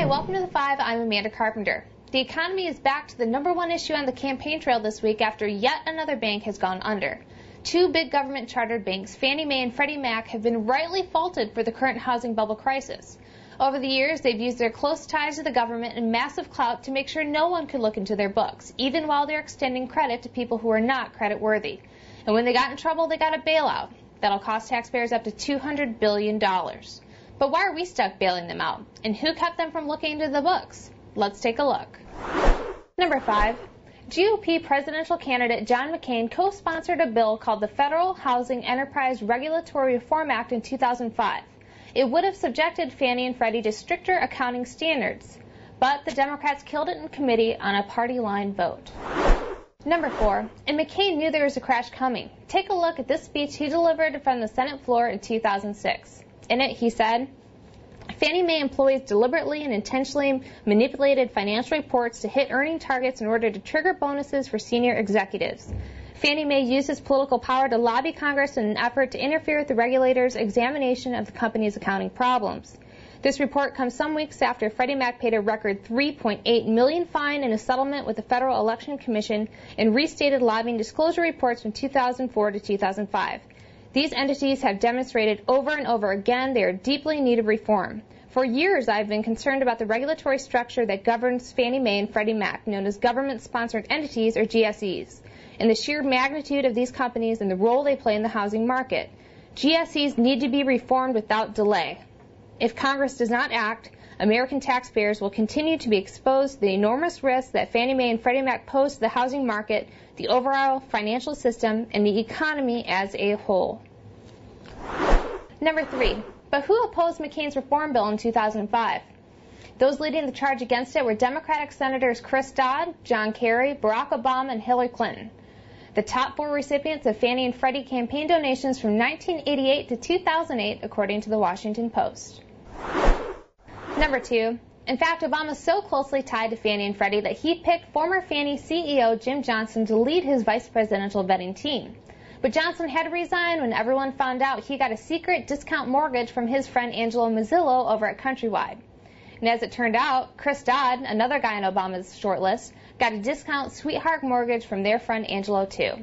Hi, welcome to The Five. I'm Amanda Carpenter. The economy is back to the #1 issue on the campaign trail this week after yet another bank has gone under. Two big government chartered banks, Fannie Mae and Freddie Mac, have been rightly faulted for the current housing bubble crisis. Over the years, they've used their close ties to the government and massive clout to make sure no one could look into their books, even while they're extending credit to people who are not credit worthy. And when they got in trouble, they got a bailout. That'll cost taxpayers up to $200 billion. But why are we stuck bailing them out? And who kept them from looking into the books? Let's take a look. Number 5. GOP presidential candidate John McCain co-sponsored a bill called the Federal Housing Enterprise Regulatory Reform Act in 2005. It would have subjected Fannie and Freddie to stricter accounting standards, but the Democrats killed it in committee on a party line vote. Number 4. And McCain knew there was a crash coming. Take a look at this speech he delivered from the Senate floor in 2006. In it, he said, Fannie Mae employees deliberately and intentionally manipulated financial reports to hit earning targets in order to trigger bonuses for senior executives. Fannie Mae used its political power to lobby Congress in an effort to interfere with the regulators' examination of the company's accounting problems. This report comes some weeks after Freddie Mac paid a record $3.8 million fine in a settlement with the Federal Election Commission and restated lobbying disclosure reports from 2004 to 2005. These entities have demonstrated over and over again they are deeply in need of reform. For years, I've been concerned about the regulatory structure that governs Fannie Mae and Freddie Mac, known as government-sponsored entities, or GSEs, and the sheer magnitude of these companies and the role they play in the housing market. GSEs need to be reformed without delay. If Congress does not act, American taxpayers will continue to be exposed to the enormous risks that Fannie Mae and Freddie Mac pose to the housing market, the overall financial system, and the economy as a whole. Number 3. But who opposed McCain's reform bill in 2005? Those leading the charge against it were Democratic Senators Chris Dodd, John Kerry, Barack Obama, and Hillary Clinton. The top 4 recipients of Fannie and Freddie campaign donations from 1988 to 2008, according to the Washington Post. Number 2. In fact, Obama's so closely tied to Fannie and Freddie that he picked former Fannie CEO Jim Johnson to lead his vice presidential vetting team. But Johnson had to resign when everyone found out he got a secret discount mortgage from his friend Angelo Mazzillo over at Countrywide. And as it turned out, Chris Dodd, another guy on Obama's shortlist, got a discount sweetheart mortgage from their friend Angelo too.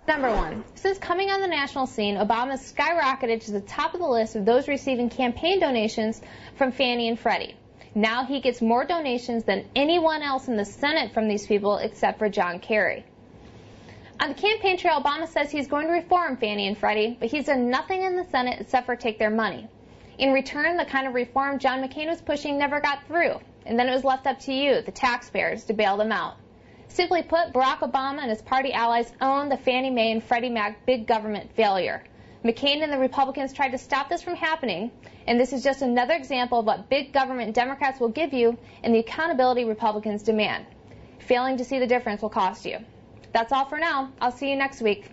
Number 1. Since coming on the national scene, Obama skyrocketed to the top of the list of those receiving campaign donations from Fannie and Freddie. Now he gets more donations than anyone else in the Senate from these people except for John Kerry. On the campaign trail, Obama says he's going to reform Fannie and Freddie, but he's done nothing in the Senate except for take their money. In return, the kind of reform John McCain was pushing never got through, and then it was left up to you, the taxpayers, to bail them out. Simply put, Barack Obama and his party allies own the Fannie Mae and Freddie Mac big government failure. McCain and the Republicans tried to stop this from happening, and this is just another example of what big government Democrats will give you and the accountability Republicans demand. Failing to see the difference will cost you. That's all for now. I'll see you next week.